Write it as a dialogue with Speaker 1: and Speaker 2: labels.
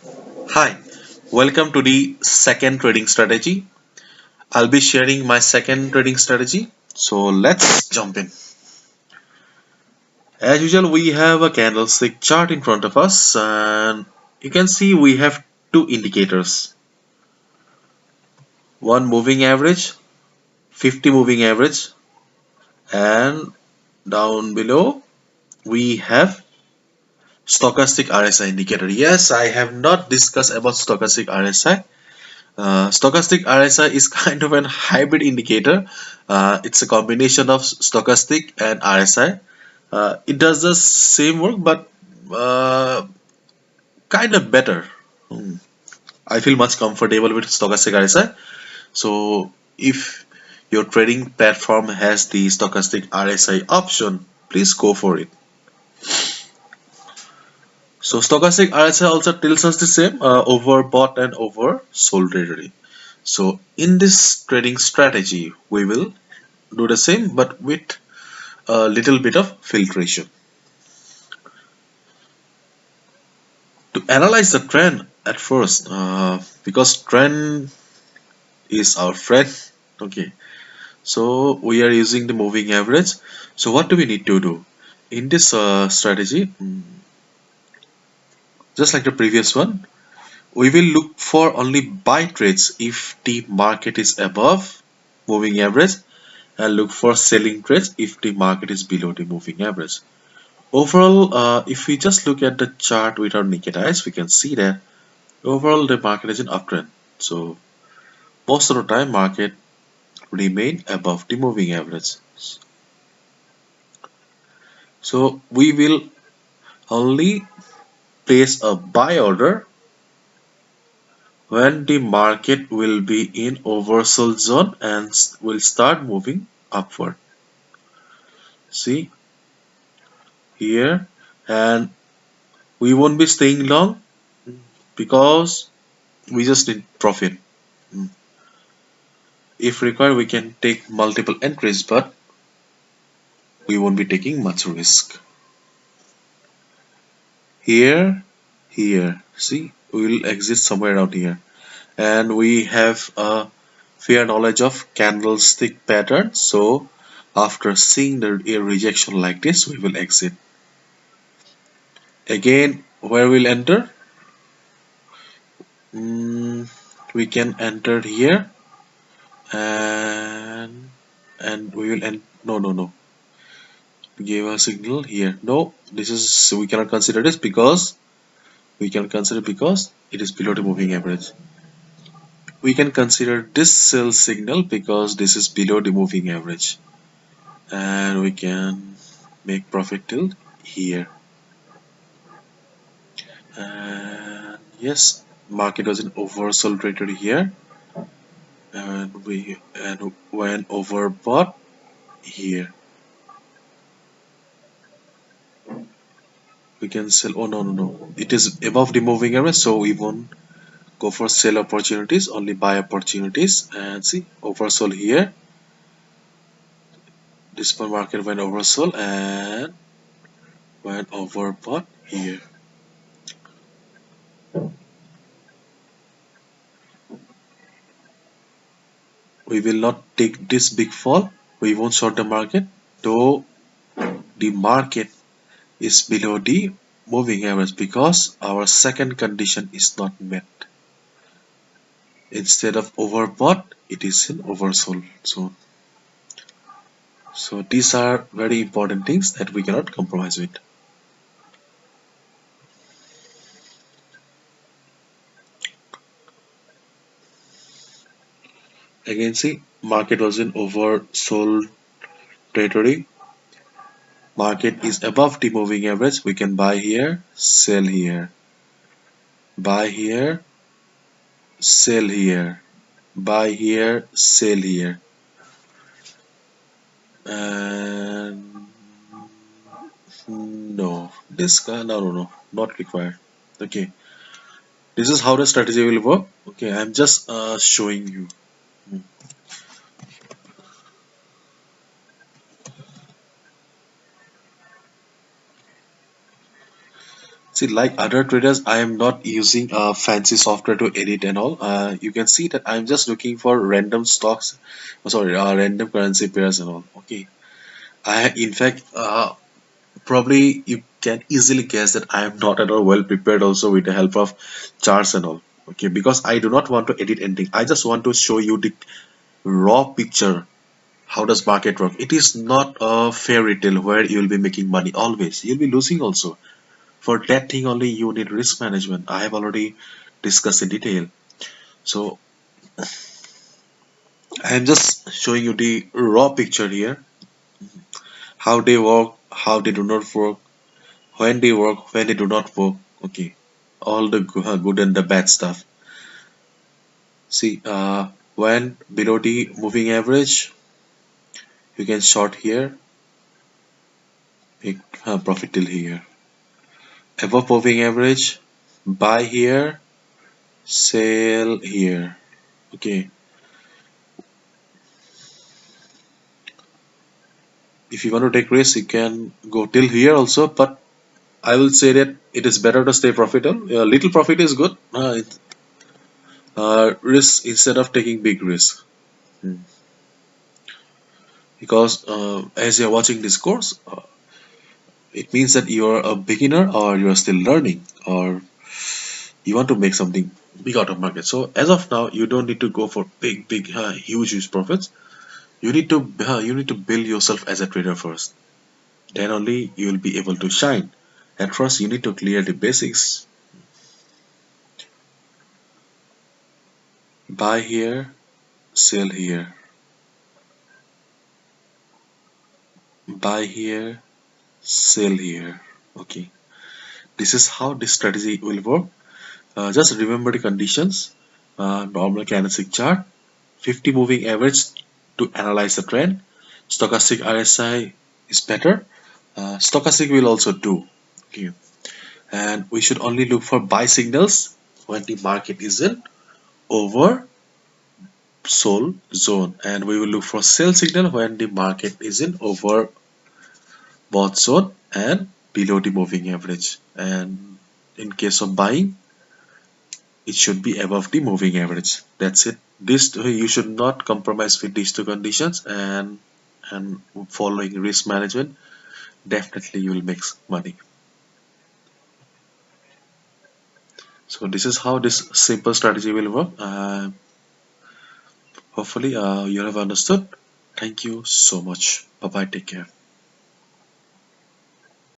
Speaker 1: Hi, welcome to the second trading strategy. I'll be sharing my second trading strategy. So let's jump in. As usual, we have a candlestick chart in front of us, and you can see we have two indicators, one moving average, 50 moving average, and down below we have stochastic RSI indicator. Yes, I have not discussed about stochastic RSI. Stochastic RSI is kind of an hybrid indicator. It's a combination of stochastic and RSI. It does the same work, but kind of better. Hmm. I feel much comfortable with stochastic RSI. So if your trading platform has the stochastic RSI option, please go for it. So stochastic RSI also tells us the same overbought and oversold territory. So in this trading strategy, we will do the same but with a little bit of filtration. To analyze the trend at first, because trend is our friend, okay, so we are using the moving average. So what do we need to do in this strategy? Just like the previous one, we will look for only buy trades if the market is above moving average, and look for selling trades if the market is below the moving average. Overall, if we just look at the chart with our naked eyes, we can see that overall the market is in uptrend. So most of the time market remain above the moving average. So we will only place a buy order when the market will be in oversold zone and will start moving upward. See here, and we won't be staying long because we just need profit. If required, we can take multiple entries, but we won't be taking much risk. Here, here, see, we will exit somewhere around here. And we have a fair knowledge of candlestick pattern. So after seeing a rejection like this, we will exit. Again, where we'll enter? We can enter here and we will end. No. Give a signal here. No, this is we cannot consider this because it is below the moving average. We can consider this sell signal because this is below the moving average, and we can make profit till here. And yes, market was in oversold territory here, and we went overbought here. We can sell. Oh no, it is above the moving average, so we won't go for sell opportunities, only buy opportunities. And see, oversold here. This one market went oversold and went overbought here. We will not take this big fall. We won't short the market, though the market is below the moving average because our second condition is not met. Instead of overbought, it is in oversold zone. So these are very important things that we cannot compromise with. Again, see, market was in oversold territory. Market is above the moving average. We can buy here, sell here, buy here, sell here, buy here, sell here. And no, this guy, no, not required. Okay, this is how the strategy will work. Okay, I'm just showing you. See, like other traders, I am not using fancy software to edit and all. You can see that I'm just looking for random stocks, sorry, random currency pairs and all. Okay. In fact, probably you can easily guess that I am not at all well prepared also with the help of charts and all. Okay, because I do not want to edit anything. I just want to show you the raw picture. How does market work? It is not a fairy tale where you will be making money always. You'll be losing also. For that thing only you need risk management. I have already discussed in detail. So I am just showing you the raw picture here. How they work, how they do not work, when they work, when they do not work. Okay. All the good and the bad stuff. See, when below the moving average, you can short here, make profit till here. Above moving average, buy here, sell here. Okay. If you want to take risk, you can go till here also, but I will say that it is better to stay profitable. Little profit is good. Risk instead of taking big risk. Hmm. Because as you're watching this course, it means that you're a beginner or you're still learning or you want to make something big out of market. So as of now, you don't need to go for big, huge profits. You need to build yourself as a trader first. Then only you will be able to shine. At first, you need to clear the basics. Buy here, sell here. Buy here, sell here. Okay, this is how this strategy will work. Just remember the conditions. Normal candlestick chart, 50 moving average to analyze the trend. Stochastic RSI is better. Stochastic will also do. Okay, and we should only look for buy signals when the market is in over sold zone, and we will look for sell signal when the market is in over bought zone and below the moving average. And in case of buying, it should be above the moving average. That's it. This you should not compromise with these two conditions, and following risk management, definitely you will make money. So this is how this simple strategy will work. Hopefully you have understood. Thank you so much. Bye bye. Take care.